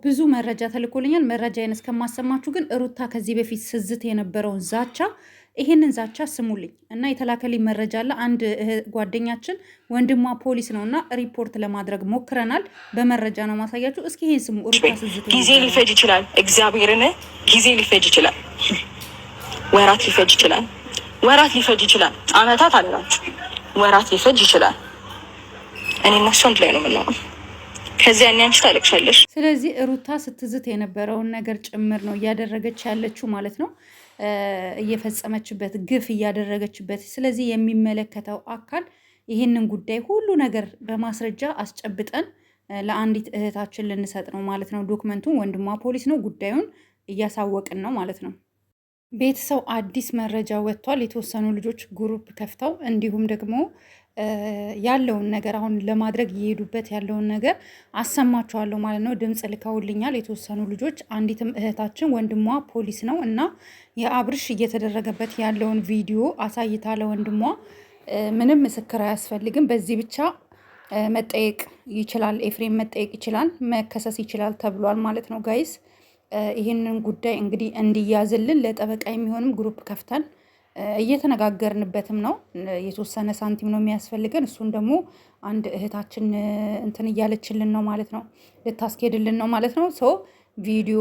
ብዙ መረጃ ተልኮልኛል። መረጃዬን እስከማሰማችሁ ግን ሩታ ከዚህ በፊት ስዝት የነበረውን ዛቻ ይሄንን ዛቻ ስሙልኝ እና የተላከልኝ መረጃ አለ። አንድ ጓደኛችን ወንድሟ ፖሊስ ነው እና ሪፖርት ለማድረግ ሞክረናል። በመረጃ ነው ማሳያችሁ። እስኪ ይሄን ስሙ። ሩታ ስዝት ጊዜ ሊፈጅ ይችላል። እግዚአብሔርን ጊዜ ሊፈጅ ይችላል። ወራት ሊፈጅ ይችላል። ወራት ሊፈጅ ይችላል። አመታት አላችሁ። ወራት ሊፈጅ ይችላል። እኔ እነሱ አንድ ላይ ነው የምናወራው። ከዚያ አንቺ ታለቅሻለሽ። ስለዚህ ሩታ ስትዝት የነበረውን ነገር ጭምር ነው እያደረገች ያለችው ማለት ነው። እየፈጸመችበት ግፍ እያደረገችበት። ስለዚህ የሚመለከተው አካል ይህንን ጉዳይ ሁሉ ነገር በማስረጃ አስጨብጠን ለአንዲት እህታችን ልንሰጥ ነው ማለት ነው። ዶክመንቱን ወንድሟ ፖሊስ ነው፣ ጉዳዩን እያሳወቅን ነው ማለት ነው። ቤተሰብ አዲስ መረጃ ወጥቷል። የተወሰኑ ልጆች ግሩፕ ከፍተው እንዲሁም ደግሞ ያለውን ነገር አሁን ለማድረግ እየሄዱበት ያለውን ነገር አሰማችኋለሁ ማለት ነው። ድምፅ ልከውልኛል የተወሰኑ ልጆች። አንዲትም እህታችን ወንድሟ ፖሊስ ነው እና የአብርሽ እየተደረገበት ያለውን ቪዲዮ አሳይታ ለወንድሟ ምንም ምስክር አያስፈልግም፣ በዚህ ብቻ መጠየቅ ይችላል፣ ኤፍሬም መጠየቅ ይችላል፣ መከሰስ ይችላል ተብሏል ማለት ነው ጋይስ። ይህንን ጉዳይ እንግዲህ እንዲያዝልን ለጠበቃ የሚሆንም ግሩፕ ከፍተን እየተነጋገርንበትም ነው። የተወሰነ ሳንቲም ነው የሚያስፈልገን። እሱን ደግሞ አንድ እህታችን እንትን እያለችልን ነው ማለት ነው፣ ልታስኬድልን ነው ማለት ነው። ሰው ቪዲዮ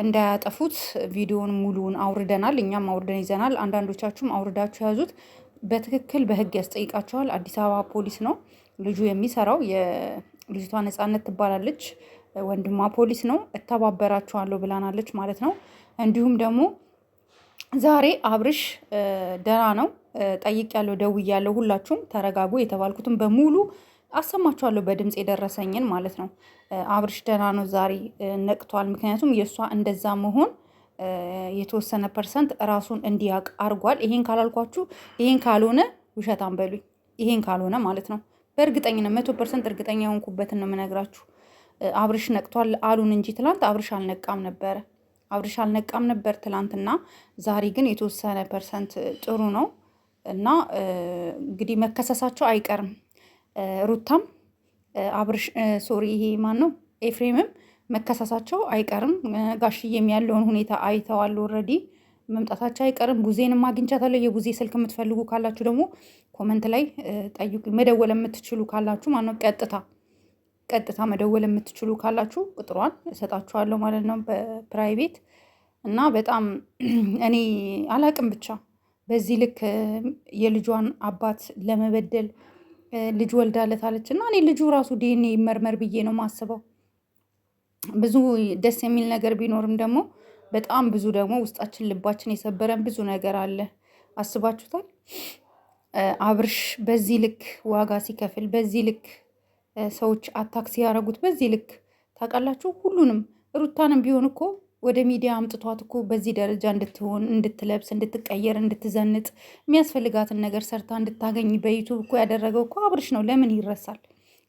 እንዳያጠፉት ቪዲዮን ሙሉውን አውርደናል፣ እኛም አውርደን ይዘናል። አንዳንዶቻችሁም አውርዳችሁ ያዙት። በትክክል በህግ ያስጠይቃቸዋል። አዲስ አበባ ፖሊስ ነው ልጁ የሚሰራው። የልጅቷ ነፃነት ትባላለች። ወንድሟ ፖሊስ ነው። እተባበራችኋለሁ ብላናለች ማለት ነው። እንዲሁም ደግሞ ዛሬ አብርሽ ደህና ነው ጠይቄያለሁ፣ ደውያለሁ። ሁላችሁም ተረጋጉ። የተባልኩትን በሙሉ አሰማችኋለሁ በድምፅ የደረሰኝን ማለት ነው። አብርሽ ደህና ነው፣ ዛሬ ነቅቷል። ምክንያቱም የእሷ እንደዛ መሆን የተወሰነ ፐርሰንት ራሱን እንዲያውቅ አድርጓል። ይሄን ካላልኳችሁ፣ ይሄን ካልሆነ ውሸታም በሉኝ። ይሄን ካልሆነ ማለት ነው በእርግጠኝነት 100% እርግጠኛ የሆንኩበትን ነው የምነግራችሁ። አብርሽ ነቅቷል አሉን እንጂ ትላንት አብርሽ አልነቃም ነበረ። አብርሽ አልነቃም ነበር ትላንትና። ዛሬ ግን የተወሰነ ፐርሰንት ጥሩ ነው እና እንግዲህ መከሰሳቸው አይቀርም። ሩታም አብርሽ ይሄ ማን ነው ኤፍሬምም መከሰሳቸው አይቀርም። ጋሽዬም ያለውን ሁኔታ አይተዋል። ኦልሬዲ መምጣታቸው አይቀርም። ቡዜንም አግኝቻታለሁ። የቡዜ ስልክ የምትፈልጉ ካላችሁ ደግሞ ኮመንት ላይ ጠይቁ። መደወል የምትችሉ ካላችሁ ማነው ቀጥታ መደወል የምትችሉ ካላችሁ ቁጥሯን እሰጣችኋለሁ ማለት ነው በፕራይቬት። እና በጣም እኔ አላቅም ብቻ በዚህ ልክ የልጇን አባት ለመበደል ልጅ ወልዳለታለች እና እኔ ልጁ ራሱ ዲኤንኤ ይመርመር ብዬ ነው ማስበው። ብዙ ደስ የሚል ነገር ቢኖርም ደግሞ በጣም ብዙ ደግሞ ውስጣችን ልባችን የሰበረን ብዙ ነገር አለ። አስባችሁታል? አብርሽ በዚህ ልክ ዋጋ ሲከፍል፣ በዚህ ልክ ሰዎች አታክ ሲያደርጉት፣ በዚህ ልክ ታውቃላችሁ። ሁሉንም ሩታንም ቢሆን እኮ ወደ ሚዲያ አምጥቷት እኮ በዚህ ደረጃ እንድትሆን፣ እንድትለብስ፣ እንድትቀየር፣ እንድትዘንጥ የሚያስፈልጋትን ነገር ሰርታ እንድታገኝ በዩቱብ እኮ ያደረገው እኮ አብርሽ ነው። ለምን ይረሳል?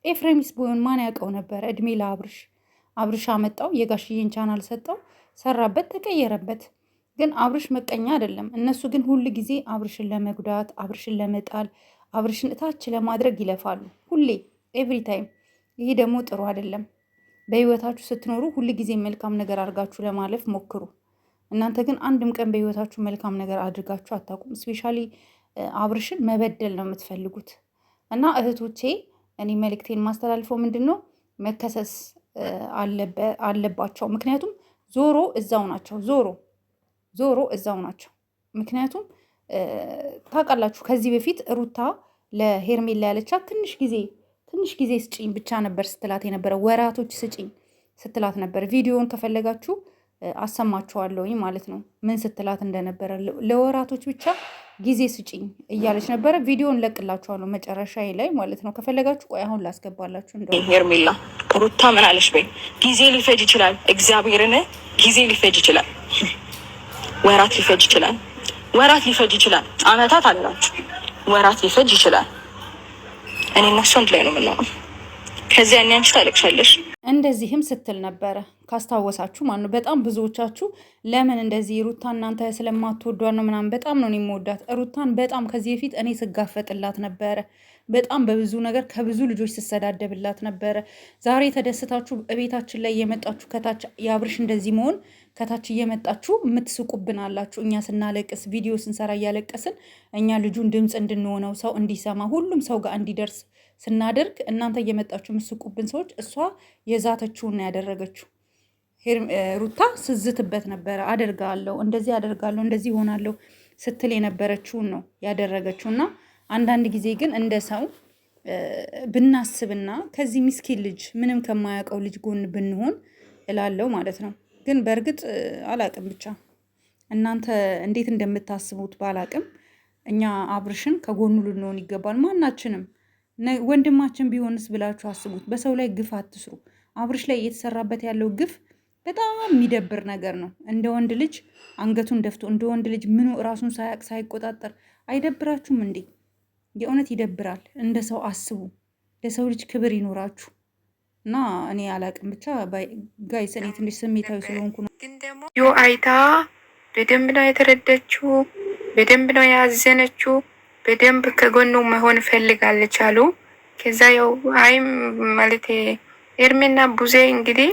ኤፍሬምስ ቢሆን ማን ያውቀው ነበረ? እድሜ ለአብርሽ። አብርሽ አመጣው፣ የጋሽዬን ቻናል ሰጠው፣ ሰራበት፣ ተቀየረበት። ግን አብርሽ መቀኛ አይደለም። እነሱ ግን ሁል ጊዜ አብርሽን ለመጉዳት፣ አብርሽን ለመጣል፣ አብርሽን እታች ለማድረግ ይለፋሉ ሁሌ ኤቭሪ ታይም። ይሄ ደግሞ ጥሩ አይደለም። በህይወታችሁ ስትኖሩ ሁል ጊዜ መልካም ነገር አድርጋችሁ ለማለፍ ሞክሩ። እናንተ ግን አንድም ቀን በህይወታችሁ መልካም ነገር አድርጋችሁ አታውቁም። ስፔሻሊ አብርሽን መበደል ነው የምትፈልጉት። እና እህቶቼ እኔ መልእክቴን ማስተላልፈው ምንድን ነው፣ መከሰስ አለባቸው። ምክንያቱም ዞሮ እዛው ናቸው፣ ዞሮ እዛው ናቸው። ምክንያቱም ታውቃላችሁ ከዚህ በፊት ሩታ ለሄርሜላ ያለቻት ትንሽ ጊዜ ስጭኝ ብቻ ነበር ስትላት የነበረ። ወራቶች ስጭኝ ስትላት ነበር። ቪዲዮውን ከፈለጋችሁ አሰማችኋለሁኝ ማለት ነው ምን ስትላት እንደነበረ። ለወራቶች ብቻ ጊዜ ስጭኝ እያለች ነበረ። ቪዲዮውን ለቅላችኋለሁ መጨረሻ ላይ ማለት ነው። ከፈለጋችሁ ቆይ አሁን ላስገባላችሁ። እንደው ሄርሜላ ሩታ ምን አለሽ በይ። ጊዜ ሊፈጅ ይችላል። እግዚአብሔርን ጊዜ ሊፈጅ ይችላል። ወራት ሊፈጅ ይችላል። ወራት ሊፈጅ ይችላል። አመታት አላችሁ። ወራት ሊፈጅ ይችላል። እኔ እነሱ አንድ ላይ ነው የምናወራው። ከዚያ አንቺ ታለቅሻለሽ። እንደዚህም ስትል ነበረ ካስታወሳችሁ ማለት ነው። በጣም ብዙዎቻችሁ ለምን እንደዚህ ሩታ እናንተ ስለማትወዷት ነው ምናምን። በጣም ነው የምወዳት ሩታን በጣም ከዚህ በፊት እኔ ስጋፈጥላት ነበረ። በጣም በብዙ ነገር ከብዙ ልጆች ስሰዳደብላት ነበረ። ዛሬ ተደስታችሁ ቤታችን ላይ እየመጣችሁ ከታች የአብርሽ እንደዚህ መሆን ከታች እየመጣችሁ የምትስቁብን አላችሁ። እኛ ስናለቅስ ቪዲዮ ስንሰራ እያለቀስን እኛ ልጁን ድምፅ እንድንሆነው ሰው እንዲሰማ ሁሉም ሰው ጋር እንዲደርስ ስናደርግ እናንተ እየመጣችሁ የምትስቁብን ሰዎች፣ እሷ የዛተችውን ያደረገችው ሩታ ስዝትበት ነበረ። አደርጋለሁ እንደዚህ አደርጋለሁ እንደዚህ ሆናለሁ ስትል የነበረችውን ነው ያደረገችው። እና አንዳንድ ጊዜ ግን እንደ ሰው ብናስብና ከዚህ ምስኪን ልጅ ምንም ከማያውቀው ልጅ ጎን ብንሆን እላለው ማለት ነው። ግን በእርግጥ አላቅም፣ ብቻ እናንተ እንዴት እንደምታስቡት ባላቅም እኛ አብርሽን ከጎኑ ልንሆን ይገባል። ማናችንም ወንድማችን ቢሆንስ ብላችሁ አስቡት። በሰው ላይ ግፍ አትስሩ። አብርሽ ላይ እየተሰራበት ያለው ግፍ በጣም የሚደብር ነገር ነው። እንደ ወንድ ልጅ አንገቱን ደፍቶ እንደ ወንድ ልጅ ምኑ ራሱን ሳያቅ ሳይቆጣጠር አይደብራችሁም እንዴ? የእውነት ይደብራል። እንደ ሰው አስቡ። ለሰው ልጅ ክብር ይኖራችሁ እና እኔ አላቅም ብቻ ጋይስ፣ እኔ ትንሽ ስሜታዊ ስለሆንኩ ነው። ግን ደግሞ ዮ አይታ በደንብ ነው የተረዳችው፣ በደንብ ነው ያዘነችው፣ በደንብ ከጎኑ መሆን ፈልጋለች አሉ። ከዛ ያው አይም ማለት ኤርሜና ቡዜ እንግዲህ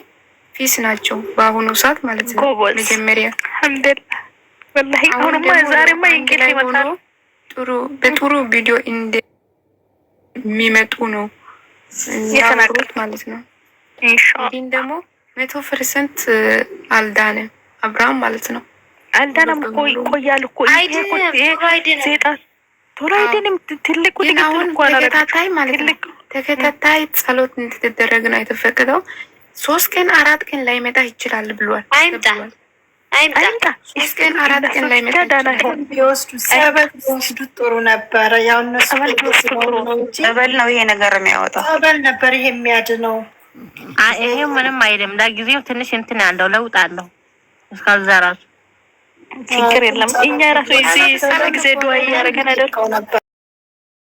ፊስ ናቸው በአሁኑ ሰዓት ማለት ነው። መጀመሪያ አልሐምዱሊላህ ወላሂ አሁንማ ዛሬማ እንቅልፍ ይመጣል። በጥሩ ቪዲዮ እንደሚመጡ ነው የተናገሩት ማለት ነው። ኢንሻአላህ ደግሞ 100% አልዳነም አብርሃም ማለት ነው። አልዳነም እኮ ይቆያል እኮ ሴጣን ቶሎ አይደለም። ትልቁ ተከታታይ ማለት ነው። ተከታታይ ጸሎት እንድትደረግ ነው የተፈቀደው። 3 ቀን 4 ቀን ላይ መጣ ይችላል ብሏል። አይምጣ 3 ቀን 4 ቀን ላይ መጣ ይችላል። ቢወስዱ ጥሩ ነበረ። ያው እነሱ ጸበል ነው ይሄ ነገር የሚያወጣው፣ ጸበል ነበር ይሄ የሚያድነው። ይሄ ምንም አይደለም። ለጊዜው ትንሽ እንትን ያለው ለውጥ አለው። እስከዛ ራሱ ችግር የለም። እኛ ራሱ እዚህ ጊዜ ዱዓ እያደረገን አይደል?